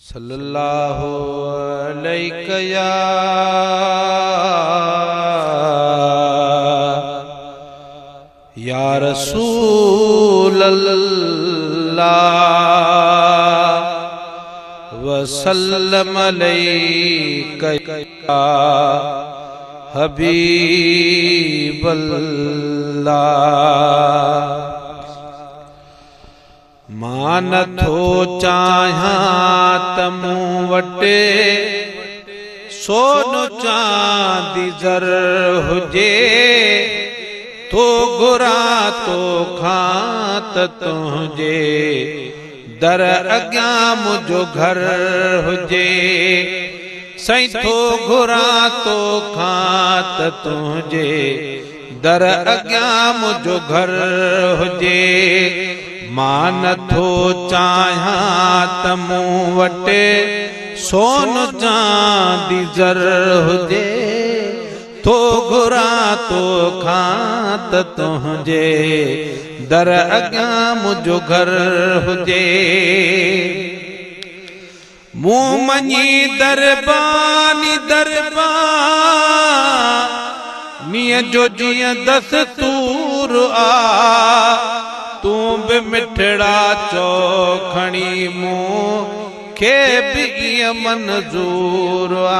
सल्लल्लाहु अलैहि या रसूल अल्लाह वसल्लम अलैका या हबीब अल्लाह। मान थो चाहियां तमू वटे सोन चांदी ज़र हुजे, तो घुरा तो खां त तुंहिंजे दर अॻियां मुंहिंजो घर हुजे। साईं थो घुरा तो खां त तुंहिंजे दर अॻियां मुंहिंजो घर हुजे। मां नथो चाहियां त मूं वटि सोन चांदी ज़र हुजे, तो घुरा तो खां त तुंहिंजे दर अॻियां मुंहिंजो घर हुजे। मूं मञी दरबानी दरबानीअ जो जीअं दस्तूर आ, तूं बि मिठड़ा चो खणी मूंखे बि ईअं मंज़ूर आ।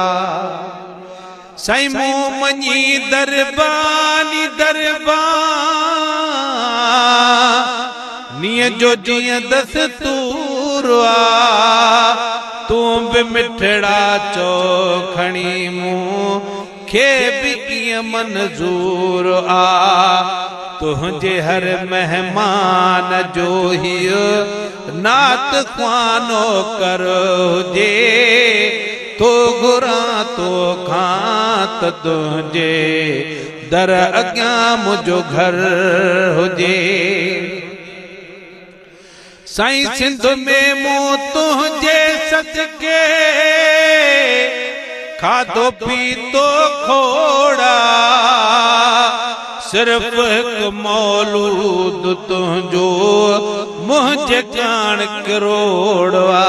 साईं मूं मञी दरबानी दरबानीअ जो जीअं दस्तूर आ, तूं बि मिठड़ा चो खणी मूंखे बि ईअं मंज़ूर आ। तुंहिंजे हर मेहमान जो हीअ नात ख़्वानो कर हुजे, तो घुरा तो खां त तुंहिंजे दर अॻियां मुंहिंजो घर हुजे। साईं सिंध में मूं तुंहिंजे सदके खाधो पीतो खोड़ा, सिर्फ हिकु मौलूद तुंहिंजो मुंहिंजे कान करोड़वा।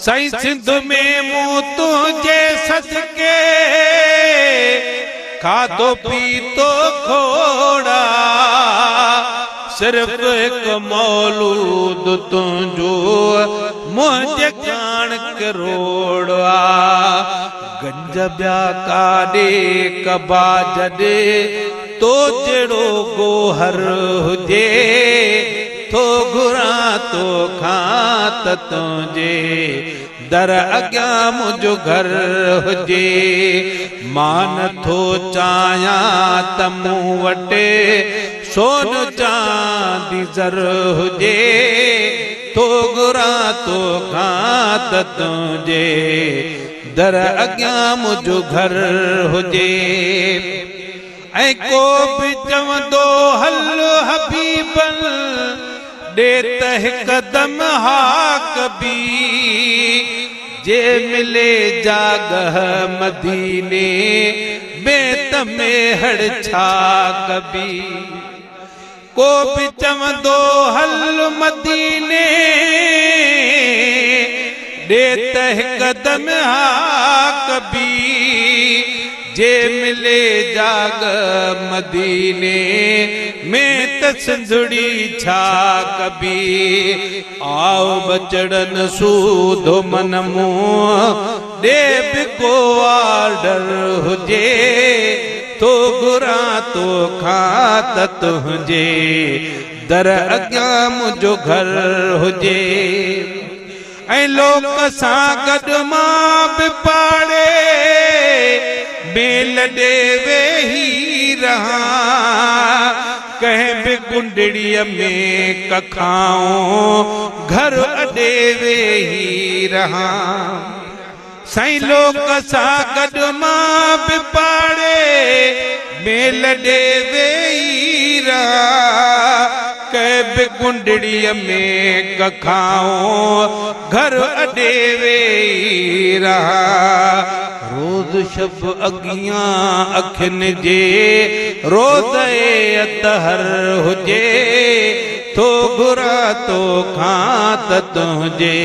साईं सिंध में मूं तुंहिंजे सदके खाधो पीतो खोड़ा, सिर्फ हिकु मौलूद तुंहिंजो मुंहिंजे कान करोड़वा। गंज ॿिया काॾे कबा जॾे तो जहिड़ो गोहर हुजे, तो घुरा तो खां त तुंहिंजे दर अॻियां मुंहिंजो घर हुजे। मां नथो चाहियां त मूं वटि सोन चांदी ज़र हुजे, तो घुरा तो खां त तुंहिंजे दर अॻियां मुंहिंजो घर हुजे। ऐं को बि चवंदो हल हबीबन ॾे त हिकदम हाक बि, जे मिले जागह मदीने में त मेहड़ छा कबी। को बि चवंदो हल मदीने ॾे त हिकदम हाक बि, जे मिले जाग मदीने में त सिंधड़ी छा कबी। आओ बचड़न सूधो मन मूं ॾे बि को आर्डर हुजे, तो घुरा तो खां त तुंहिंजे दर अॻियां मुंहिंजो घर हुजे। ऐं लोक सां गॾु मां बि पाड़े मेल ॾे वेही रहां, कंहिं बि कुंडड़ीअ में कखाऊं घर अॾे वेही रहां। साईं लोक सां गॾु मां बि पाड़े मेल ॾे वेही रहां, कंहिं बि कुंडड़ीअ में कखाऊं घर अॾे वेही रहां। रोज़ शब अॻियां अखियुनि जे रोज़ अतहर हुजे, तो घुरा तो खां त तुंहिंजे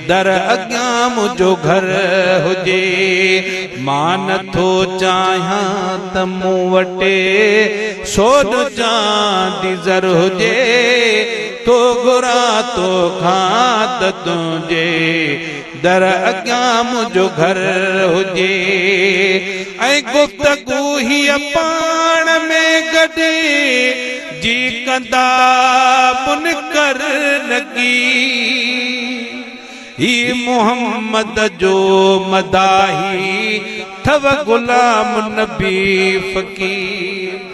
दर अॻियां मुंहिंजो घर हुजे। मां नथो चाहियां त मूं वटि सोन चांदी ज़र हुजे। तो घुरा तो खां त तुंहिंजे दर अॻियां मुंहिंजो घर हुजे। ऐं गुफ़्तगू हीअ पाण में गॾे जी कंदा मुनकर लॻी। ही मोहम्मद जो मदाही थव गुलाम नबी फ़कीर।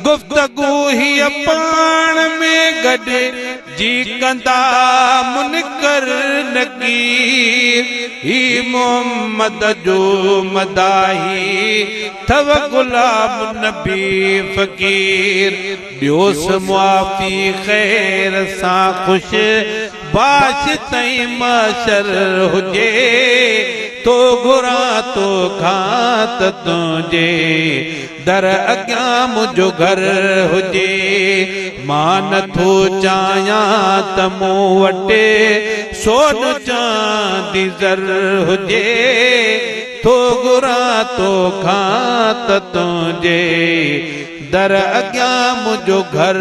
गुफ़्तगू हीअ पाण में गॾे जी कंदा मुनकर नकीर। ही मोहम्मद जो मदाही थव गुलाम नबी फ़कीर। ॾियोसि मुआफ़ी ख़ैर सां ख़ुशि बाश ताईं मशर हुजे। तो घुरा तो खां त तुंहिंजे दर अॻियां मुंहिंजो घर हुजे। मां नथो चाहियां त मूं वटि सोन चांदी ज़र हुजे। तो घुरा तो खां त तुंहिंजे दर अॻियां मुंहिंजो घर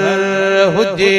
हुजे।